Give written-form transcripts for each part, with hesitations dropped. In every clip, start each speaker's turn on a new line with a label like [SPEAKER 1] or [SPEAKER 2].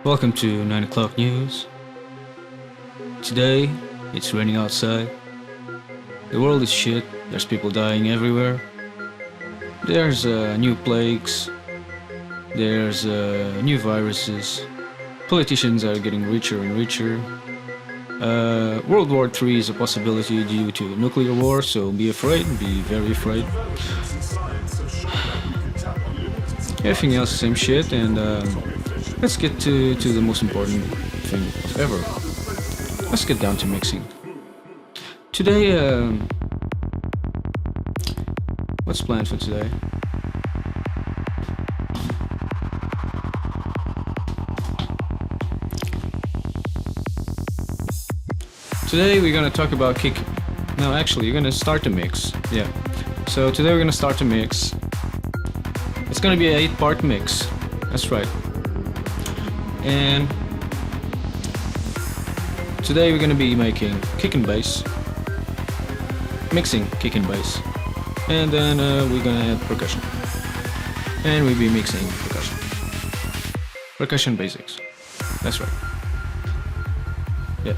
[SPEAKER 1] Welcome to 9 o'clock news. Today, it's raining outside. The world is shit. There's people dying everywhere. There's new plagues. There's new viruses. Politicians are getting richer and richer. World War III is a possibility due to nuclear war, so be afraid, be very afraid. Everything else, same shit, and let's get to the most important thing ever. Let's get down to mixing. Today, what's planned for today? Today we're gonna talk about kick. No, actually, you're gonna start the mix. Yeah. So today we're gonna start the mix. It's gonna be an 8-part mix. That's right. And today we're gonna be making kick and bass, mixing kick and bass, and then we're gonna add percussion, and we'll be mixing percussion basics. That's right. Yeah.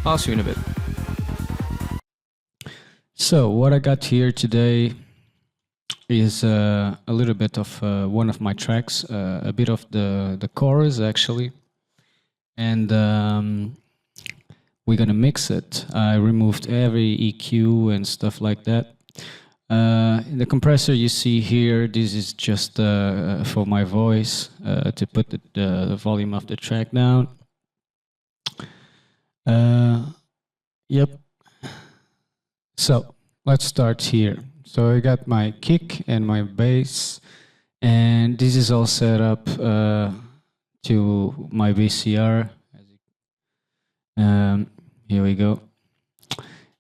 [SPEAKER 1] I'll see you in a bit. So what I got here today is a little bit of one of my tracks, a bit of the chorus actually, and we're gonna mix it. I removed every EQ and stuff like that. The compressor you see here, this is just for my voice, to put the volume of the track down. Yep. So let's start here. So I got my kick and my bass, and this is all set up to my VCR. Here we go.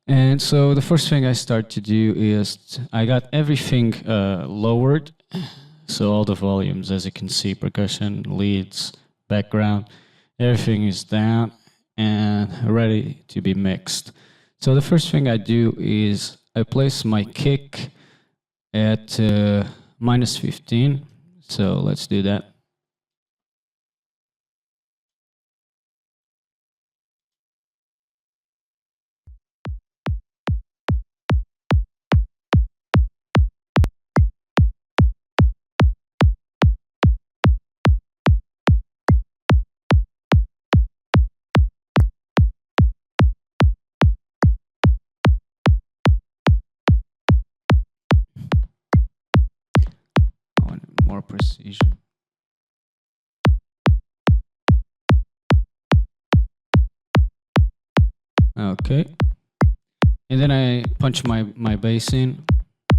[SPEAKER 1] And so the first thing I start to do is I got everything lowered, so all the volumes, as you can see, percussion, leads, background, everything is down and ready to be mixed. So the first thing I do is I place my kick at -15. So let's do that. I want more precision. Okay. And then I punch my bass in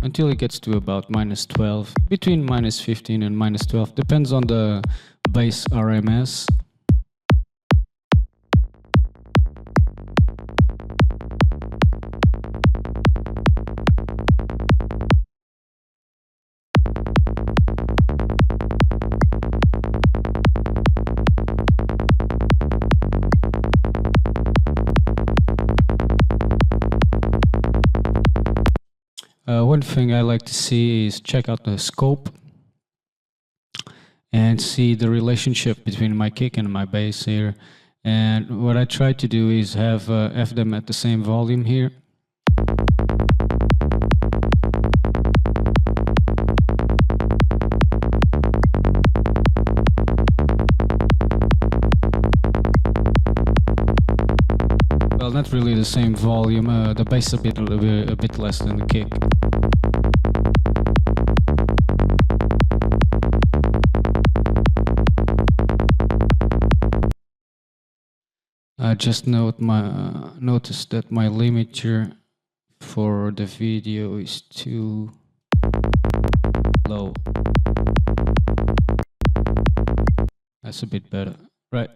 [SPEAKER 1] until it gets to about -12, between -15 and -12, depends on the bass RMS. One thing I like to see is check out the scope and see the relationship between my kick and my bass here. And what I try to do is have them at the same volume here. Well, not really the same volume. The bass a bit less than the kick. I just noticed that my limiter for the video is too low. That's a bit better, right?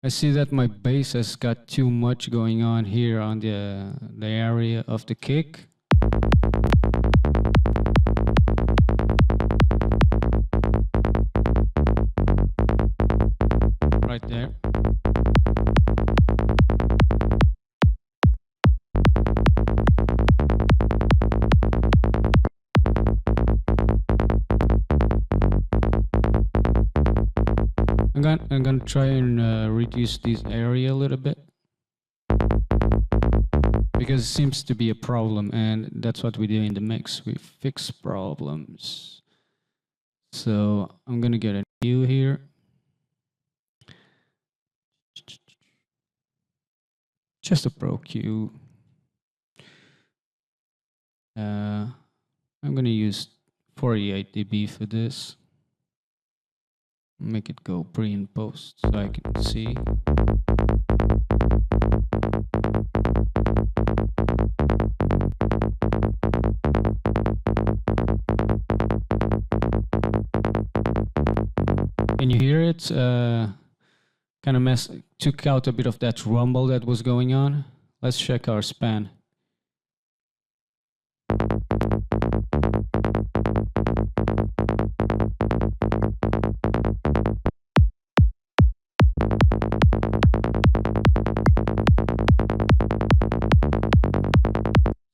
[SPEAKER 1] I see that my bass has got too much going on here on the area of the kick. right there. I'm gonna try and reduce this area a little bit, because it seems to be a problem, and that's what we do in the mix. We fix problems. So I'm gonna get a new here. Just a Pro Q. I'm gonna use 48 dB for this. Make it go pre and post so I can see. Can you hear it? Kind of took out a bit of that rumble that was going on. Let's check our span.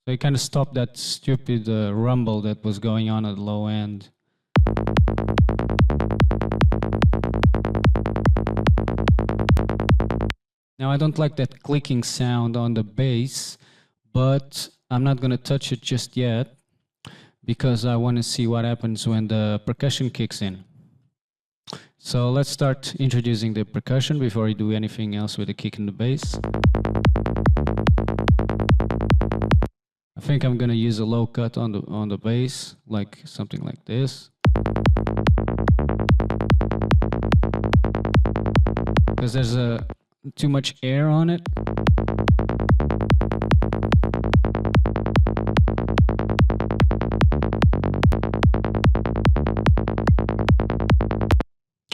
[SPEAKER 1] So it kind of stopped that stupid rumble that was going on at the low end. Now I don't like that clicking sound on the bass, but I'm not going to touch it just yet because I want to see what happens when the percussion kicks in. So let's start introducing the percussion before we do anything else with the kick and the bass. I think I'm gonna use a low cut on the bass, like something like this, because there's too much air on it.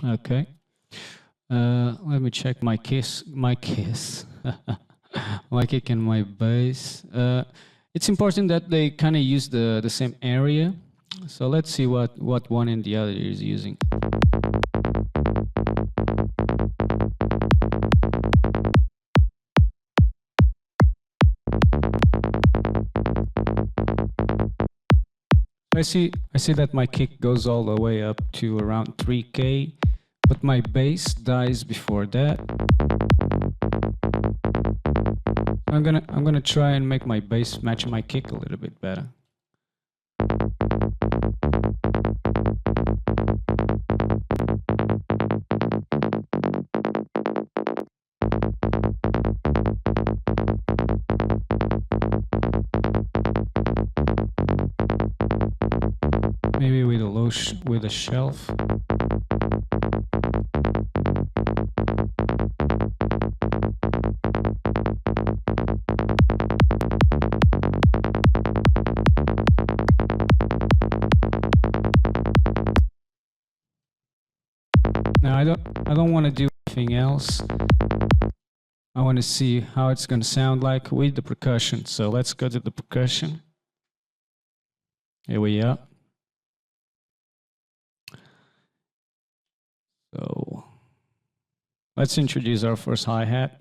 [SPEAKER 1] Okay. Let me check my kick and my bass. It's important that they kind of use the same area. So let's see what one and the other is using. I see that my kick goes all the way up to around 3K, but my bass dies before that. I'm gonna try and make my bass match my kick a little bit better. Maybe with a shelf. Now I don't want to do anything else. I want to see how it's going to sound like with the percussion. So let's go to the percussion. Here we are. So let's introduce our first hi-hat.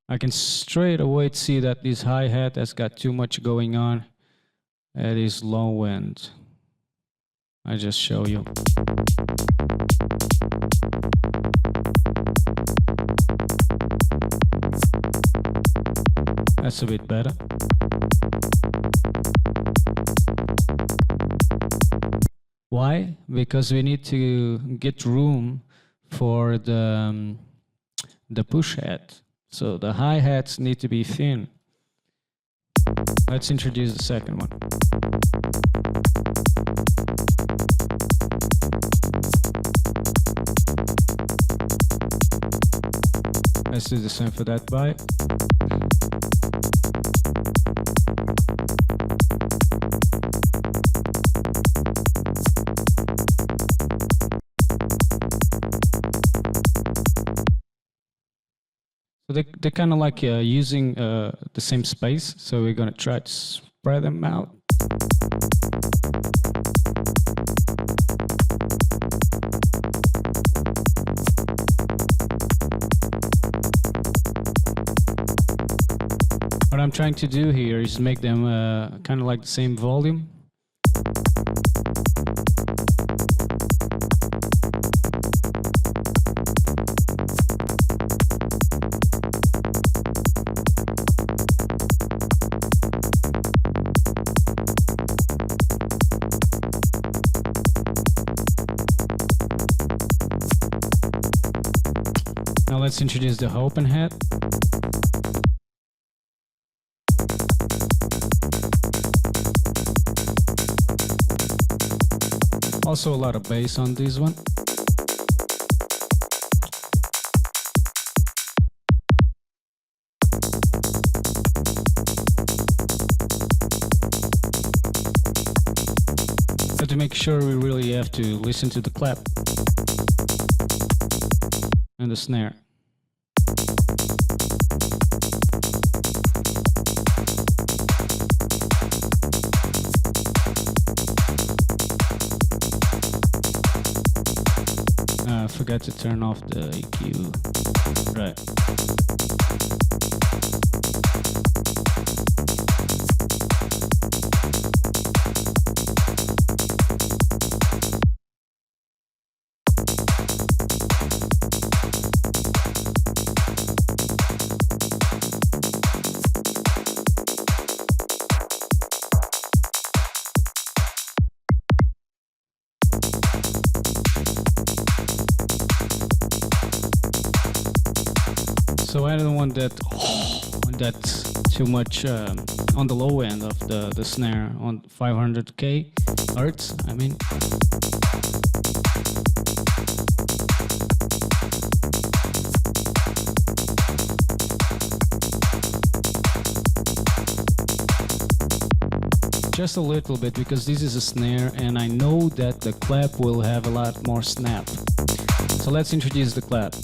[SPEAKER 1] I can straight away see that this hi-hat has got too much going on at this low end. I just show you. That's a bit better. Why? Because we need to get room for the push head. So the hi-hats need to be thin. Let's introduce the second one. Let's do the same for that bite. So they're kind of like using the same space. So we're going to try to spread them out. What I'm trying to do here is make them kind of like the same volume. Now let's introduce the open head. Also a lot of bass on this one. But to make sure, we really have to listen to the clap and the snare. I forgot to turn off the EQ. Right. So I don't want that too much on the low end of the snare on 500k hertz. I mean, just a little bit, because this is a snare and I know that the clap will have a lot more snap. So let's introduce the clap.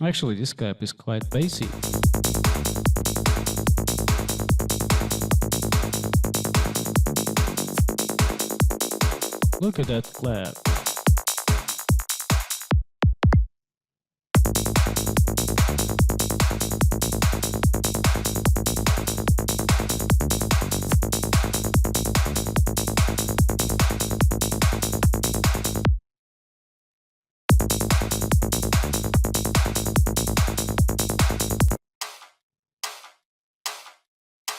[SPEAKER 1] Actually, this clap is quite bassy. Look at that clap.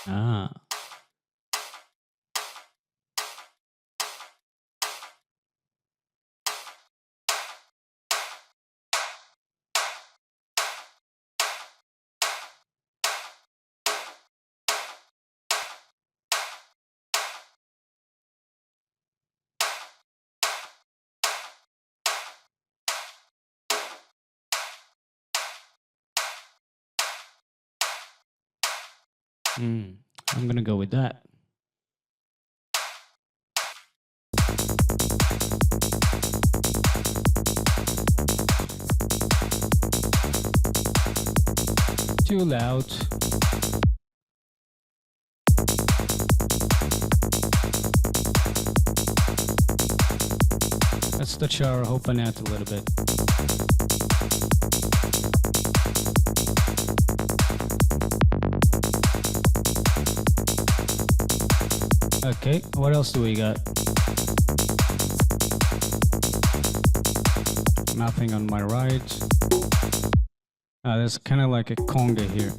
[SPEAKER 1] Ah. I'm gonna go with that. Too loud. Let's touch our open net a little bit. Okay, what else do we got? Nothing on my right. There's kind of like a conga here.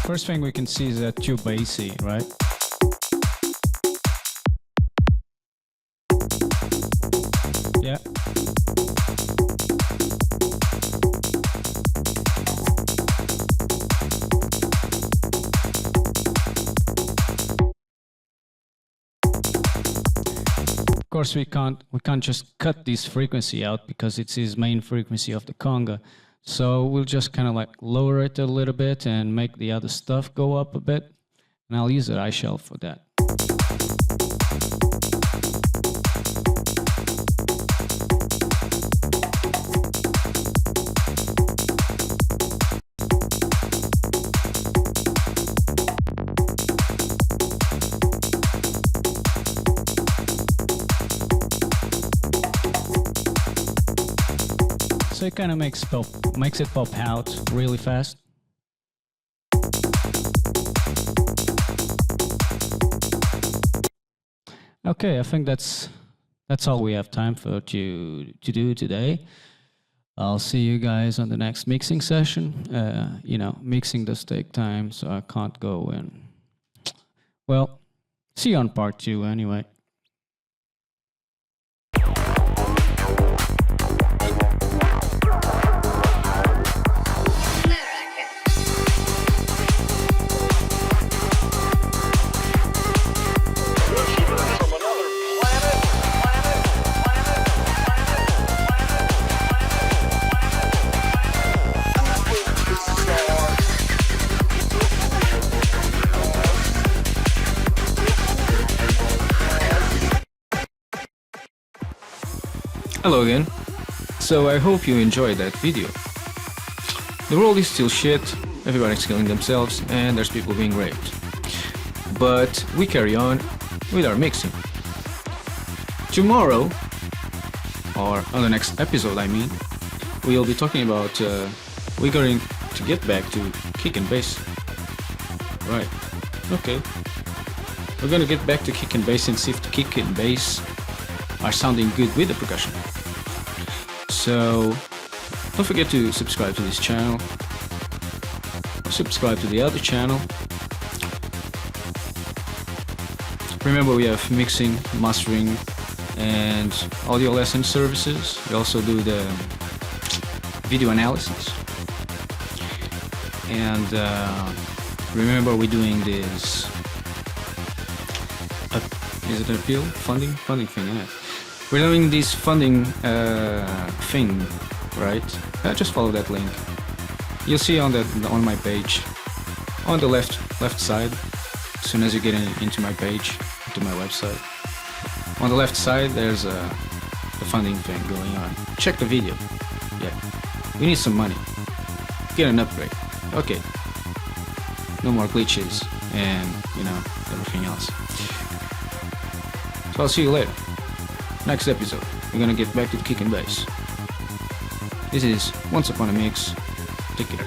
[SPEAKER 1] First thing we can see is that too bassy, right? Yeah. Of course, we can't just cut this frequency out because it's his main frequency of the conga. So we'll just kind of like lower it a little bit and make the other stuff go up a bit. And I'll use the iShell for that. So it kind of makes it pop out really fast. Okay, I think that's all we have time for to do today. I'll see you guys on the next mixing session. Mixing does take time, so I can't go in. Well, see you on part 2 anyway.
[SPEAKER 2] Hello again. So I hope you enjoyed that video. The world is still shit, everybody's killing themselves, and there's people being raped. But we carry on with our mixing. Tomorrow, or on the next episode I mean, we'll be talking about we're going to get back to kick and bass. Right, okay. We're gonna get back to kick and bass and see if the kick and bass are sounding good with the percussion. So don't forget to subscribe to this channel, subscribe to the other channel. Remember, we have mixing, mastering, and audio lesson services. We also do the video analysis. And remember, we're doing this is it an appeal? Funding thing, yeah. We're doing this funding thing, right? Just follow that link. You'll see on my page, on the left side. As soon as you get into my page, into my website, on the left side there's the funding thing going on. Check the video. Yeah, we need some money. Get an upgrade. Okay. No more glitches and everything else. So I'll see you later. Next episode, we're gonna get back to the kick and bass. This is Once Upon a Mix. Take care.